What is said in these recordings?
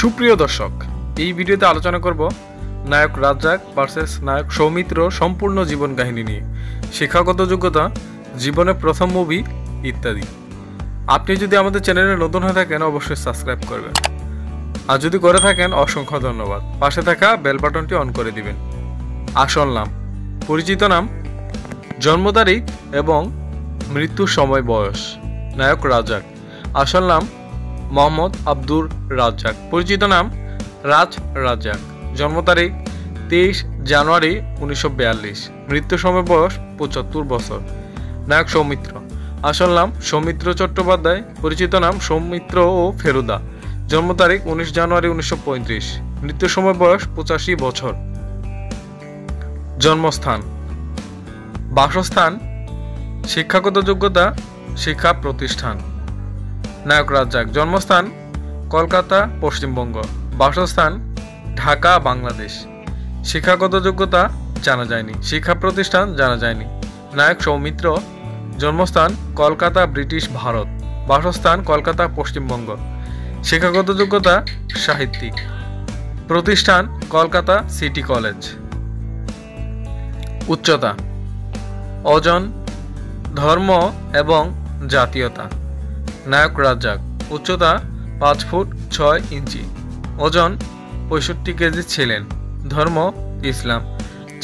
সুপ্রিয় দর্শক, এই ভিডিওতে আলোচনা করব নায়ক রাজ্জাক ভার্সেস নায়ক সৌমিত্র সম্পূর্ণ জীবন কাহিনী নিয়ে, শিক্ষাগত যোগ্যতা, জীবনের প্রথম মুভি ইত্যাদি। আপনি যদি আমাদের চ্যানেলে নতুন হয়ে থাকেন অবশ্যই সাবস্ক্রাইব করবেন, আর যদি করে থাকেন অসংখ্য ধন্যবাদ। পাশে থাকা বেল বাটনটি অন করে দিবেন। আসল নাম, পরিচিত নাম, জন্ম তারিখ এবং মৃত্যুর সময়, বয়স। নায়ক রাজ্জাক, আসল নাম মোহাম্মদ আব্দুর রাজ্জাক, পরিচিত নাম রাজ রাজ্জাক, জন্ম তারিখ 23 জানুয়ারি 1942, মৃত্যুর সময় বয়স 75 বছর। নায়ক সৌমিত্র, আসল নাম সৌমিত্র চট্টোপাধ্যায়, পরিচিত নাম সৌমিত্র ও ফেরুদা, জন্ম তারিখ 19 জানুয়ারি 1935, মৃত্যুর সময় বয়স 85 বছর। জন্মস্থান, বাসস্থান, শিক্ষাগত যোগ্যতা, শিক্ষা প্রতিষ্ঠান। নায়ক রাজ্জাক, জন্মস্থান কলকাতা, পশ্চিমবঙ্গ, বাসস্থান ঢাকা, বাংলাদেশ, শিক্ষাগত যোগ্যতা জানা যায়নি, শিক্ষা প্রতিষ্ঠান জানা যায়নি। নায়ক সৌমিত্র, জন্মস্থান কলকাতা, ব্রিটিশ ভারত, বাসস্থান কলকাতা, পশ্চিমবঙ্গ, শিক্ষাগত যোগ্যতা সাহিত্যিক, প্রতিষ্ঠান কলকাতা সিটি কলেজ। উচ্চতা, ওজন, ধর্ম এবং জাতীয়তা। নায়ক রাজ্জাক, উচ্চতা 5 ফুট 6 ইঞ্চি, ওজন 65 কেজি ছিলেন, ধর্ম ইসলাম,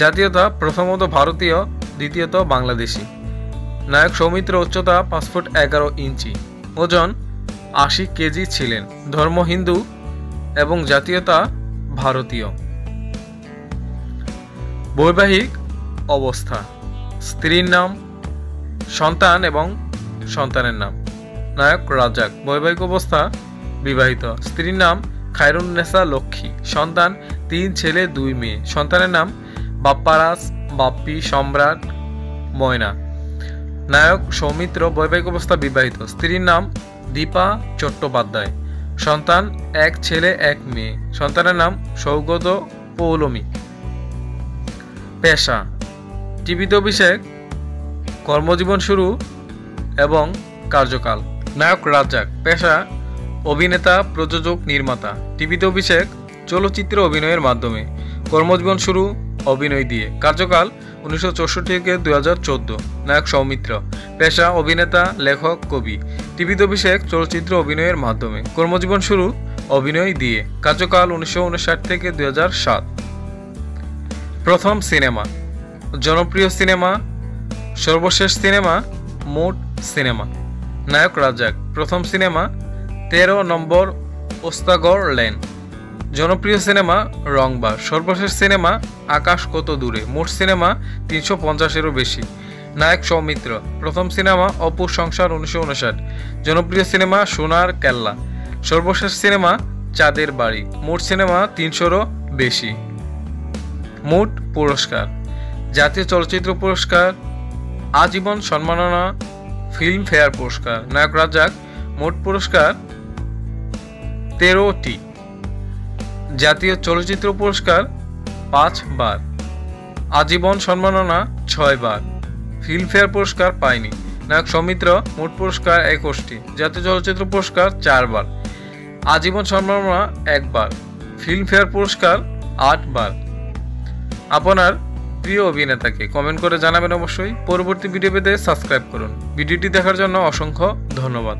জাতীয়তা প্রথমত ভারতীয়, দ্বিতীয়ত বাংলাদেশি। নায়ক সৌমিত্র, উচ্চতা 5 ফুট 11 ইঞ্চি, ওজন 80 কেজি ছিলেন, ধর্ম হিন্দু এবং জাতীয়তা ভারতীয়। বৈবাহিক অবস্থা, স্ত্রীর নাম, সন্তান এবং সন্তানের নাম। নায়ক রাজ্জাক, বৈবাহিক অবস্থা বিবাহিত, স্ত্রীর নাম খায়রুন্নেসা লক্ষ্মী, সন্তান 3 ছেলে 2 মেয়ে, সন্তানের নাম বাপ্পারাজ, বাপ্পি, সম্রাট, ময়না। নায়ক সৌমিত্র, বৈবাহিক অবস্থা বিবাহিত, স্ত্রীর নাম দীপা চট্টোপাধ্যায়, সন্তান 1 ছেলে 1 মেয়ে, সন্তানের নাম সৌগত পৌলমী। পেশা, টিভিতে অভিষেক, কর্মজীবন শুরু এবং কার্যকাল। নায়ক রাজ্জাক, পেশা অভিনেতা, প্রযোজক, নির্মাতা, টিভিতে অভিষেক চলচ্চিত্রে অভিনয়ের মাধ্যমে, কর্মজীবন শুরু অভিনয় দিয়ে, কার্যকাল 1964 থেকে 2014। নায়ক সৌমিত্র, পেশা অভিনেতা, লেখক, কবি, টিভিতে অভিষেক চলচ্চিত্র অভিনয়ের মাধ্যমে, কর্মজীবন শুরু অভিনয় দিয়ে, কার্যকাল 1959 থেকে 2007। প্রথম সিনেমা, জনপ্রিয় সিনেমা, সর্বশেষ সিনেমা, মোট সিনেমা। নায়ক রাজ্জাক, প্রথম সিনেমা 13 নম্বর ওস্তাগর লেন, জনপ্রিয় সিনেমা রংবার, সর্বশেষ সিনেমা আকাশ কত দূরে, মোট সিনেমা 350-এরও বেশি। নায়ক সৌমিত্র, প্রথম সিনেমা অপুর সংসার 1959, জনপ্রিয় সিনেমা সোনার কেল্লা, সর্বশেষ সিনেমা চাঁদের বাড়ি, মোট সিনেমা 300-রও বেশি। মোট পুরস্কার, জাতীয় চলচ্চিত্র পুরস্কার, আজীবন সম্মাননা, ফিল্ম ফেয়ার পুরস্কার। নায়ক রাজ্জাক, মোট পুরস্কার 13টি, জাতীয় চলচ্চিত্র পুরস্কার 5 বার, আজীবন সম্মাননা 6 বার, ফিল্ম ফেয়ার পুরস্কার পায়নি। নায়ক সৌমিত্র, মোট পুরস্কার 21টি, জাতীয় চলচ্চিত্র পুরস্কার 4 বার, আজীবন সম্মাননা 1 বার, ফিল্ম ফেয়ার পুরস্কার 8 বার। আপনার প্রিয় অভিনেতাকে কমেন্ট করে জানাবেন অবশ্যই। পরবর্তী ভিডিও পেতে সাবস্ক্রাইব করুন। ভিডিওটি দেখার জন্য অসংখ্য ধন্যবাদ।